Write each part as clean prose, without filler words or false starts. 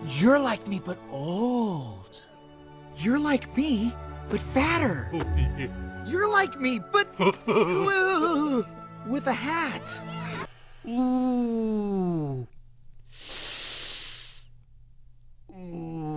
You're like me, but old. You're like me, but fatter. You're like me, but with a hat. Ooh. Ooh.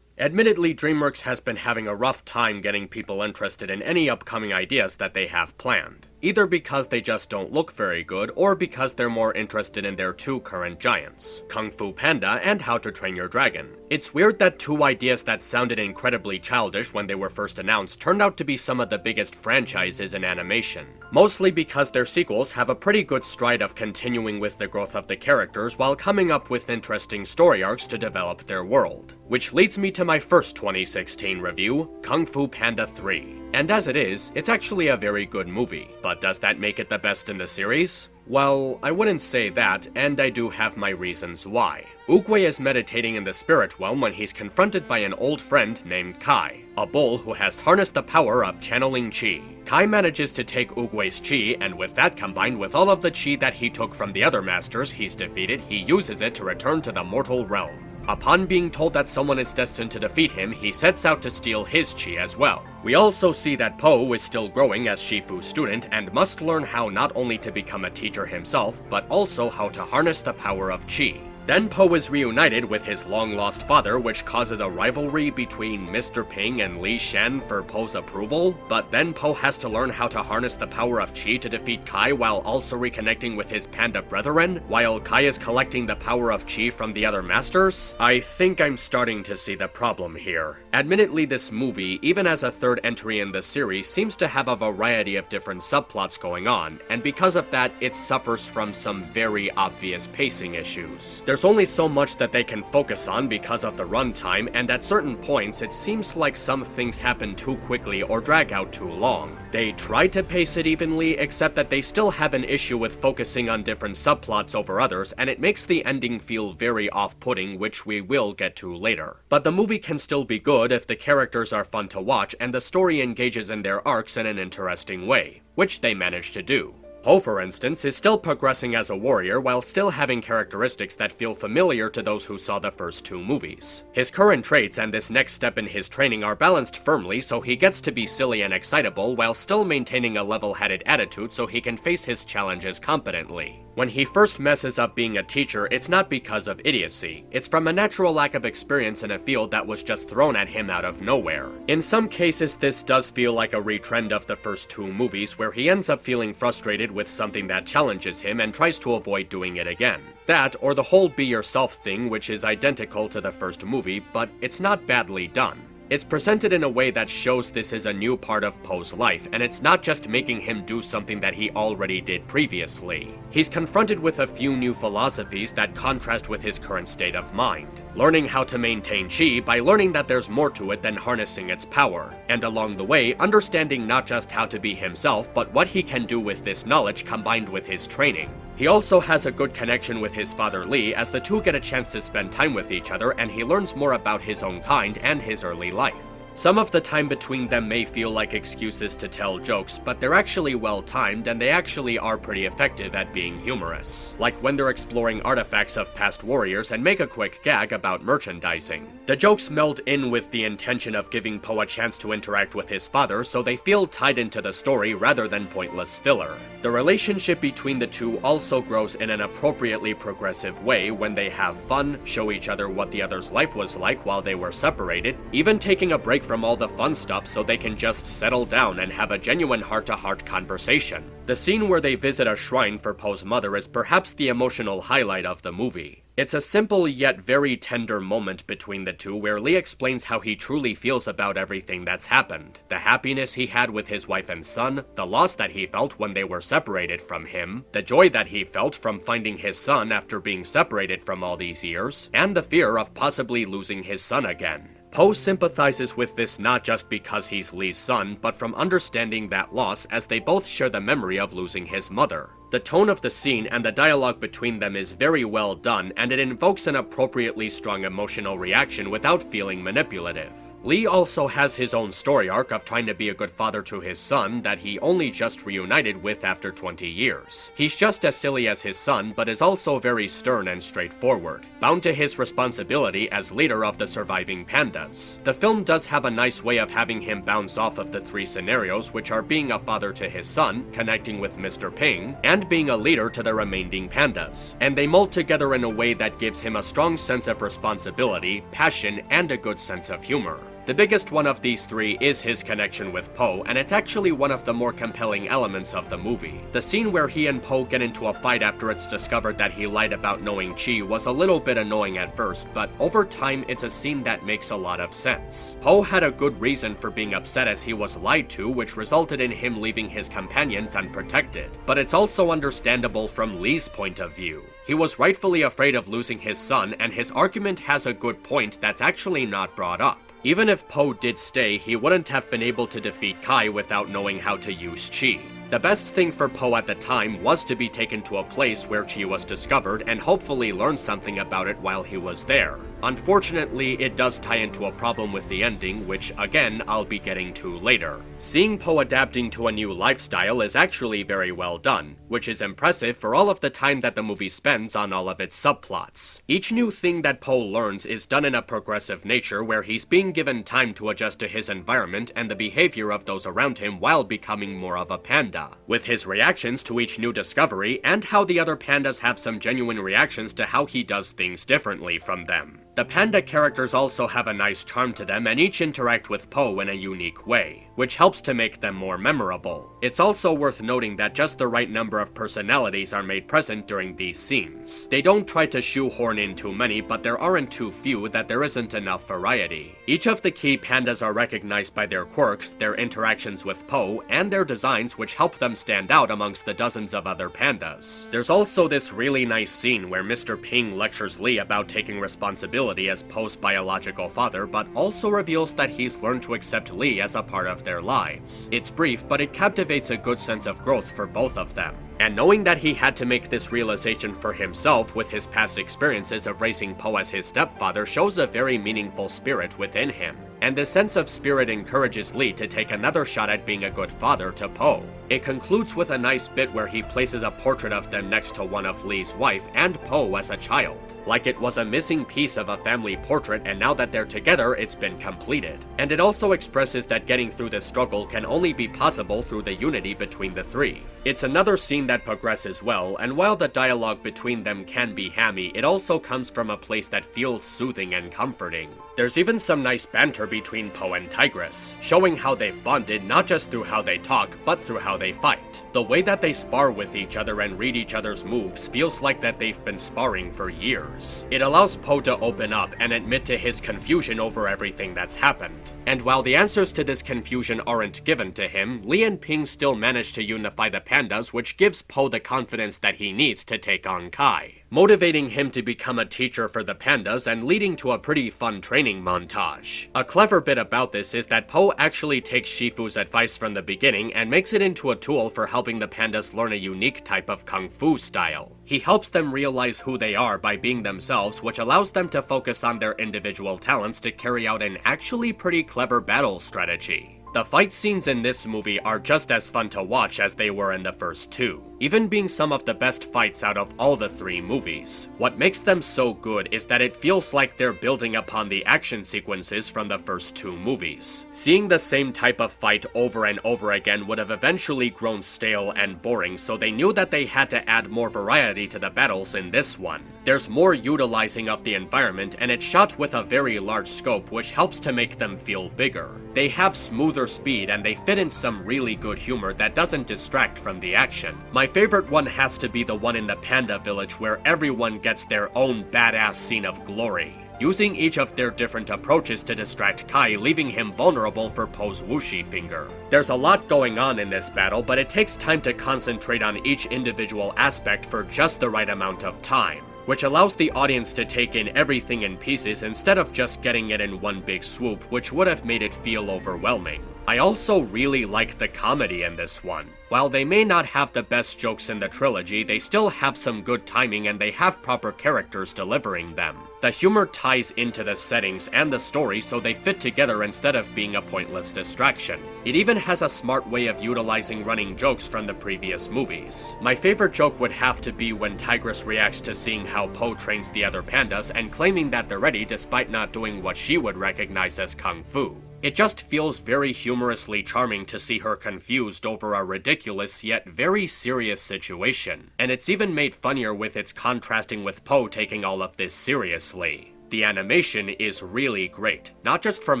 Admittedly, DreamWorks has been having a rough time getting people interested in any upcoming ideas that they have planned. Either because they just don't look very good, or because they're more interested in their two current giants, Kung Fu Panda and How to Train Your Dragon. It's weird that two ideas that sounded incredibly childish when they were first announced turned out to be some of the biggest franchises in animation. Mostly because their sequels have a pretty good stride of continuing with the growth of the characters while coming up with interesting story arcs to develop their world. Which leads me to my first 2016 review, Kung Fu Panda 3. And as it is, it's actually a very good movie. But does that make it the best in the series? Well, I wouldn't say that, and I do have my reasons why. Oogway is meditating in the spirit realm when he's confronted by an old friend named Kai, a bull who has harnessed the power of channeling chi. Kai manages to take Oogway's chi, and with that combined with all of the chi that he took from the other masters he's defeated, he uses it to return to the mortal realm. Upon being told that someone is destined to defeat him, he sets out to steal his chi as well. We also see that Po is still growing as Shifu's student and must learn how not only to become a teacher himself, but also how to harness the power of chi. Then Po is reunited with his long-lost father, which causes a rivalry between Mr. Ping and Li Shen for Po's approval, but then Po has to learn how to harness the power of chi to defeat Kai while also reconnecting with his panda brethren, while Kai is collecting the power of chi from the other masters. I think I'm starting to see the problem here. Admittedly, this movie, even as a third entry in the series, seems to have a variety of different subplots going on, and because of that, it suffers from some very obvious pacing issues. There's only so much that they can focus on because of the runtime, and at certain points it seems like some things happen too quickly or drag out too long. They try to pace it evenly, except that they still have an issue with focusing on different subplots over others, and it makes the ending feel very off-putting, which we will get to later. But the movie can still be good if the characters are fun to watch and the story engages in their arcs in an interesting way, which they manage to do. Po, for instance, is still progressing as a warrior while still having characteristics that feel familiar to those who saw the first two movies. His current traits and this next step in his training are balanced firmly so he gets to be silly and excitable while still maintaining a level-headed attitude so he can face his challenges competently. When he first messes up being a teacher, it's not because of idiocy. It's from a natural lack of experience in a field that was just thrown at him out of nowhere. In some cases, this does feel like a retrend of the first two movies, where he ends up feeling frustrated with something that challenges him and tries to avoid doing it again. That, or the whole be yourself thing, which is identical to the first movie, but it's not badly done. It's presented in a way that shows this is a new part of Po's life, and it's not just making him do something that he already did previously. He's confronted with a few new philosophies that contrast with his current state of mind. Learning how to maintain chi by learning that there's more to it than harnessing its power, and along the way, understanding not just how to be himself, but what he can do with this knowledge combined with his training. He also has a good connection with his father Lee, as the two get a chance to spend time with each other, and he learns more about his own kind and his early life. Some of the time between them may feel like excuses to tell jokes, but they're actually well timed and they actually are pretty effective at being humorous. Like when they're exploring artifacts of past warriors and make a quick gag about merchandising. The jokes meld in with the intention of giving Po a chance to interact with his father, so they feel tied into the story rather than pointless filler. The relationship between the two also grows in an appropriately progressive way when they have fun, show each other what the other's life was like while they were separated, even taking a break from all the fun stuff so they can just settle down and have a genuine heart-to-heart conversation. The scene where they visit a shrine for Po's mother is perhaps the emotional highlight of the movie. It's a simple yet very tender moment between the two where Lee explains how he truly feels about everything that's happened. The happiness he had with his wife and son, the loss that he felt when they were separated from him, the joy that he felt from finding his son after being separated from all these years, and the fear of possibly losing his son again. Po sympathizes with this not just because he's Lee's son, but from understanding that loss as they both share the memory of losing his mother. The The tone of the scene and the dialogue between them is very well done, and it invokes an appropriately strong emotional reaction without feeling manipulative. Lee also has his own story arc of trying to be a good father to his son that he only just reunited with after 20 years. He's just as silly as his son, but is also very stern and straightforward, bound to his responsibility as leader of the surviving pandas. The film does have a nice way of having him bounce off of the three scenarios, which are being a father to his son, connecting with Mr. Ping, and being a leader to the remaining pandas. And they mold together in a way that gives him a strong sense of responsibility, passion, and a good sense of humor. The biggest one of these three is his connection with Po, and it's actually one of the more compelling elements of the movie. The scene where he and Po get into a fight after it's discovered that he lied about knowing Chi was a little bit annoying at first, but over time it's a scene that makes a lot of sense. Po had a good reason for being upset as he was lied to, which resulted in him leaving his companions unprotected. But it's also understandable from Lee's point of view. He was rightfully afraid of losing his son, and his argument has a good point that's actually not brought up. Even if Po did stay, he wouldn't have been able to defeat Kai without knowing how to use Chi. The best thing for Po at the time was to be taken to a place where Chi was discovered and hopefully learn something about it while he was there. Unfortunately, it does tie into a problem with the ending, which again, I'll be getting to later. Seeing Po adapting to a new lifestyle is actually very well done, which is impressive for all of the time that the movie spends on all of its subplots. Each new thing that Po learns is done in a progressive nature where he's being given time to adjust to his environment and the behavior of those around him while becoming more of a panda. With his reactions to each new discovery, and how the other pandas have some genuine reactions to how he does things differently from them. The panda characters also have a nice charm to them and each interact with Po in a unique way, which helps to make them more memorable. It's also worth noting that just the right number of personalities are made present during these scenes. They don't try to shoehorn in too many, but there aren't too few that there isn't enough variety. Each of the key pandas are recognized by their quirks, their interactions with Po, and their designs, which help them stand out amongst the dozens of other pandas. There's also this really nice scene where Mr. Ping lectures Lee about taking responsibility as Po's biological father, but also reveals that he's learned to accept Lee as a part of their lives. It's brief, but it captivates a good sense of growth for both of them. And knowing that he had to make this realization for himself with his past experiences of raising Po as his stepfather shows a very meaningful spirit within him. And this sense of spirit encourages Lee to take another shot at being a good father to Po. It concludes with a nice bit where he places a portrait of them next to one of Lee's wife and Po as a child, like it was a missing piece of a family portrait, and now that they're together, it's been completed. And it also expresses that getting through this struggle can only be possible through the unity between the three. It's another scene that progresses well, and while the dialogue between them can be hammy, it also comes from a place that feels soothing and comforting. There's even some nice banter between Po and Tigress, showing how they've bonded not just through how they talk, but through how they fight. The way that they spar with each other and read each other's moves feels like that they've been sparring for years. It allows Po to open up and admit to his confusion over everything that's happened. And while the answers to this confusion aren't given to him, Lee and Ping still manage to unify the pandas, which gives Po the confidence that he needs to take on Kai, motivating him to become a teacher for the pandas and leading to a pretty fun training montage. A clever bit about this is that Po actually takes Shifu's advice from the beginning and makes it into a tool for helping the pandas learn a unique type of kung fu style. He helps them realize who they are by being themselves, which allows them to focus on their individual talents to carry out an actually pretty clever battle strategy. The fight scenes in this movie are just as fun to watch as they were in the first two, even being some of the best fights out of all the three movies. What makes them so good is that it feels like they're building upon the action sequences from the first two movies. Seeing the same type of fight over and over again would have eventually grown stale and boring, so they knew that they had to add more variety to the battles in this one. There's more utilizing of the environment, and it's shot with a very large scope, which helps to make them feel bigger. They have smoother speed, and they fit in some really good humor that doesn't distract from the action. My favorite one has to be the one in the Panda Village where everyone gets their own badass scene of glory, using each of their different approaches to distract Kai, leaving him vulnerable for Po's whooshy finger. There's a lot going on in this battle, but it takes time to concentrate on each individual aspect for just the right amount of time. which allows the audience to take in everything in pieces instead of just getting it in one big swoop, which would have made it feel overwhelming. I also really like the comedy in this one. While they may not have the best jokes in the trilogy, they still have some good timing and they have proper characters delivering them. The humor ties into the settings and the story so they fit together instead of being a pointless distraction. It even has a smart way of utilizing running jokes from the previous movies. My favorite joke would have to be when Tigress reacts to seeing how Po trains the other pandas and claiming that they're ready despite not doing what she would recognize as kung fu. It just feels very humorously charming to see her confused over a ridiculous yet very serious situation, and it's even made funnier with its contrasting with Po taking all of this seriously. The animation is really great, not just from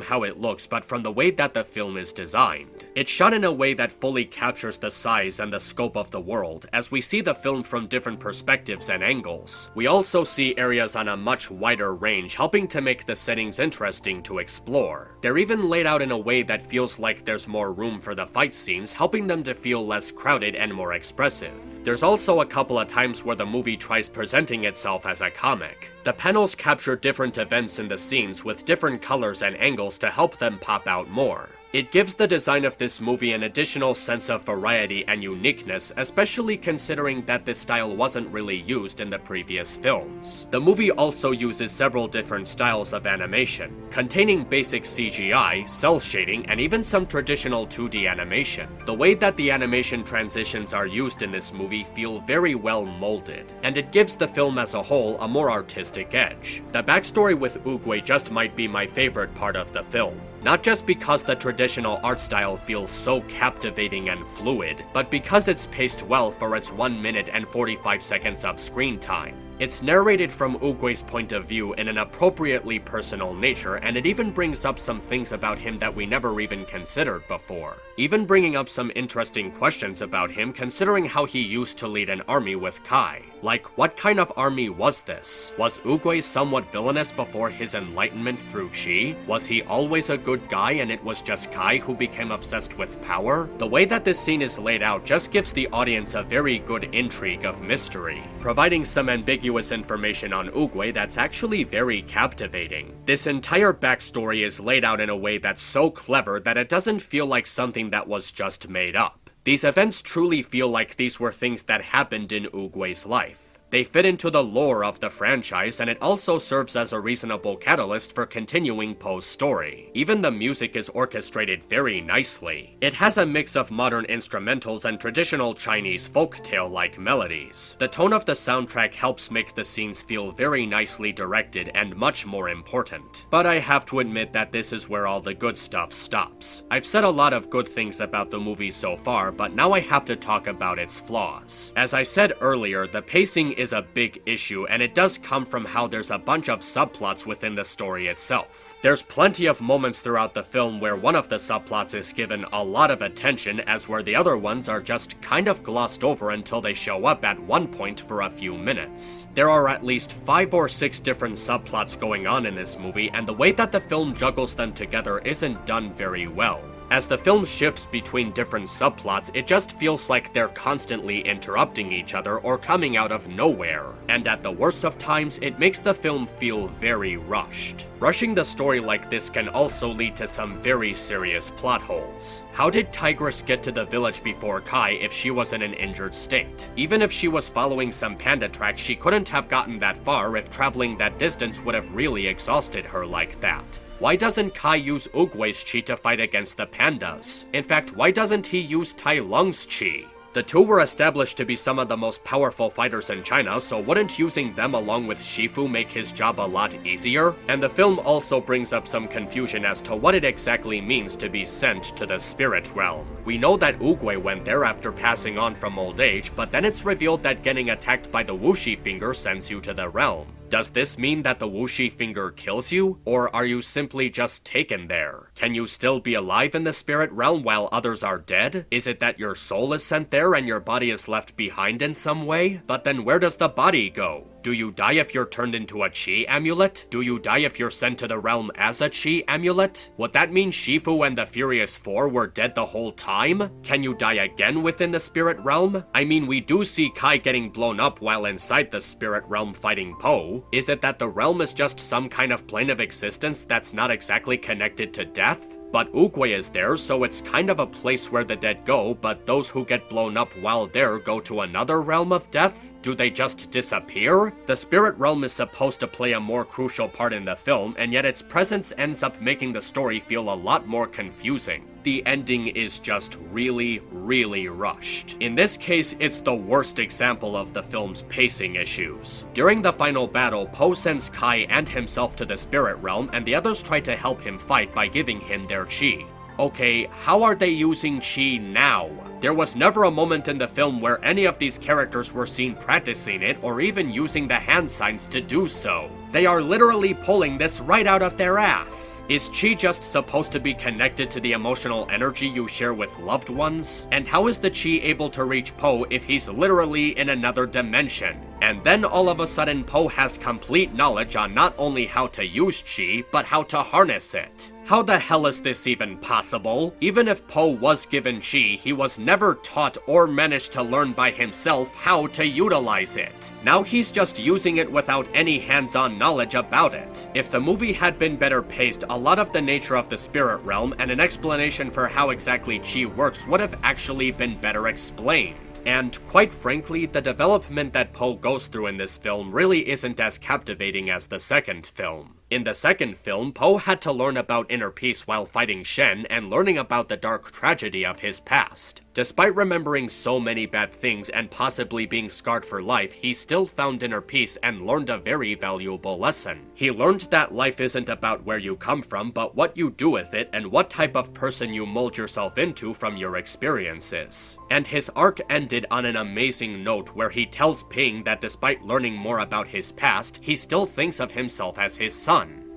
how it looks, but from the way that the film is designed. It's shot in a way that fully captures the size and the scope of the world, as we see the film from different perspectives and angles. We also see areas on a much wider range, helping to make the settings interesting to explore. They're even laid out in a way that feels like there's more room for the fight scenes, helping them to feel less crowded and more expressive. There's also a couple of times where the movie tries presenting itself as a comic. The panels capture different events in the scenes with different colors and angles to help them pop out more. It gives the design of this movie an additional sense of variety and uniqueness, especially considering that this style wasn't really used in the previous films. The movie also uses several different styles of animation, containing basic CGI, cel shading, and even some traditional 2D animation. The way that the animation transitions are used in this movie feel very well molded, and it gives the film as a whole a more artistic edge. The backstory with Oogway just might be my favorite part of the film. Not just because the traditional art style feels so captivating and fluid, but because it's paced well for its 1 minute and 45 seconds of screen time. It's narrated from Oogway's point of view in an appropriately personal nature, and it even brings up some things about him that we never even considered before. Even bringing up some interesting questions about him considering how he used to lead an army with Kai. Like, what kind of army was this? Was Oogway somewhat villainous before his enlightenment through Chi? Was he always a good guy and it was just Kai who became obsessed with power? The way that this scene is laid out just gives the audience a very good intrigue of mystery, providing some ambiguous information on Oogway that's actually very captivating. This entire backstory is laid out in a way that's so clever that it doesn't feel like something that was just made up. These events truly feel like these were things that happened in Oogway's life. They fit into the lore of the franchise, and it also serves as a reasonable catalyst for continuing Po's story. Even the music is orchestrated very nicely. It has a mix of modern instrumentals and traditional Chinese folktale-like melodies. The tone of the soundtrack helps make the scenes feel very nicely directed and much more important. But I have to admit that this is where all the good stuff stops. I've said a lot of good things about the movie so far, but now I have to talk about its flaws. As I said earlier, the pacing is a big issue, and it does come from how there's a bunch of subplots within the story itself. There's plenty of moments throughout the film where one of the subplots is given a lot of attention, as where the other ones are just kind of glossed over until they show up at one point for a few minutes. There are at least 5 or 6 different subplots going on in this movie, and the way that the film juggles them together isn't done very well. As the film shifts between different subplots, it just feels like they're constantly interrupting each other or coming out of nowhere. And at the worst of times, it makes the film feel very rushed. Rushing the story like this can also lead to some very serious plot holes. How did Tigress get to the village before Kai if she was in an injured state? Even if she was following some panda tracks, she couldn't have gotten that far if traveling that distance would have really exhausted her like that. Why doesn't Kai use Oogway's chi to fight against the pandas? In fact, why doesn't he use Tai Lung's chi? The two were established to be some of the most powerful fighters in China, so wouldn't using them along with Shifu make his job a lot easier? And the film also brings up some confusion as to what it exactly means to be sent to the spirit realm. We know that Oogway went there after passing on from old age, but then it's revealed that getting attacked by the Wuxi finger sends you to the realm. Does this mean that the Wuxi finger kills you, or are you simply just taken there? Can you still be alive in the spirit realm while others are dead? Is it that your soul is sent there and your body is left behind in some way? But then where does the body go? Do you die if you're turned into a chi amulet? Do you die if you're sent to the realm as a chi amulet? Would that mean Shifu and the Furious Four were dead the whole time? Can you die again within the spirit realm? I mean, we do see Kai getting blown up while inside the spirit realm fighting Po. Is it that the realm is just some kind of plane of existence that's not exactly connected to death? But Oogway is there, so it's kind of a place where the dead go, but those who get blown up while there go to another realm of death? Do they just disappear? The spirit realm is supposed to play a more crucial part in the film, and yet its presence ends up making the story feel a lot more confusing. The ending is just really, really rushed. In this case, it's the worst example of the film's pacing issues. During the final battle, Po sends Kai and himself to the spirit realm, and the others try to help him fight by giving him their chi. Okay, how are they using chi now? There was never a moment in the film where any of these characters were seen practicing it or even using the hand signs to do so. They are literally pulling this right out of their ass. Is chi just supposed to be connected to the emotional energy you share with loved ones? And how is the chi able to reach Po if he's literally in another dimension? And then all of a sudden Po has complete knowledge on not only how to use chi, but how to harness it. How the hell is this even possible? Even if Po was given chi, he was never taught or managed to learn by himself how to utilize it. Now he's just using it without any hands-on knowledge about it. If the movie had been better paced, a lot of the nature of the spirit realm and an explanation for how exactly chi works would have actually been better explained. And quite frankly, the development that Po goes through in this film really isn't as captivating as the second film. In the second film, Po had to learn about inner peace while fighting Shen and learning about the dark tragedy of his past. Despite remembering so many bad things and possibly being scarred for life, he still found inner peace and learned a very valuable lesson. He learned that life isn't about where you come from, but what you do with it and what type of person you mold yourself into from your experiences. And his arc ended on an amazing note where he tells Ping that despite learning more about his past, he still thinks of himself as his son.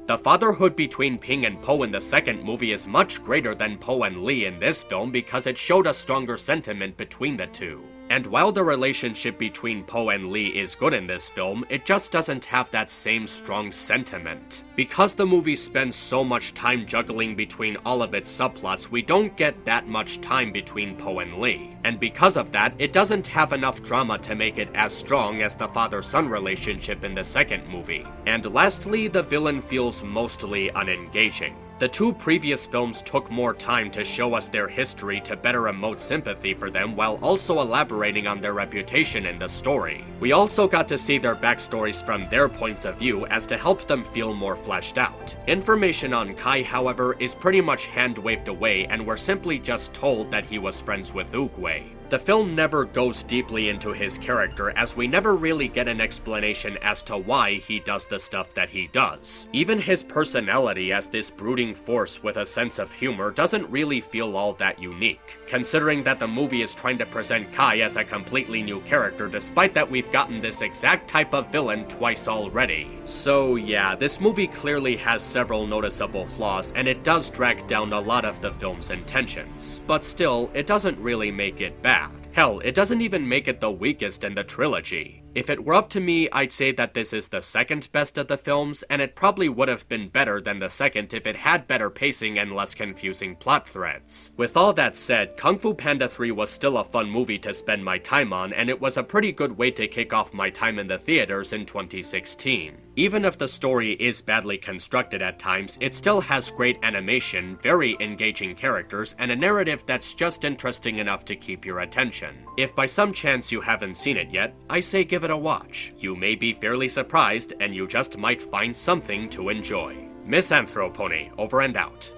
The fatherhood between Ping and Po in the second movie is much greater than Po and Lee in this film because it showed a stronger sentiment between the two. And while the relationship between Po and Lee is good in this film, it just doesn't have that same strong sentiment. Because the movie spends so much time juggling between all of its subplots, we don't get that much time between Po and Lee. And because of that, it doesn't have enough drama to make it as strong as the father-son relationship in the second movie. And lastly, the villain feels mostly unengaging. The two previous films took more time to show us their history to better emote sympathy for them while also elaborating on their reputation in the story. We also got to see their backstories from their points of view as to help them feel more fleshed out. Information on Kai, however, is pretty much hand-waved away and we're simply just told that he was friends with Oogway. The film never goes deeply into his character as we never really get an explanation as to why he does the stuff that he does. Even his personality as this brooding force with a sense of humor doesn't really feel all that unique, considering that the movie is trying to present Kai as a completely new character despite that we've gotten this exact type of villain twice already. So yeah, this movie clearly has several noticeable flaws and it does drag down a lot of the film's intentions. But still, it doesn't really make it bad. Hell, it doesn't even make it the weakest in the trilogy. If it were up to me, I'd say that this is the second best of the films, and it probably would have been better than the second if it had better pacing and less confusing plot threads. With all that said, Kung Fu Panda 3 was still a fun movie to spend my time on, and it was a pretty good way to kick off my time in the theaters in 2016. Even if the story is badly constructed at times, it still has great animation, very engaging characters, and a narrative that's just interesting enough to keep your attention. If by some chance you haven't seen it yet, I say give it a watch. You may be fairly surprised, and you just might find something to enjoy. MisAnthro Pony, over and out.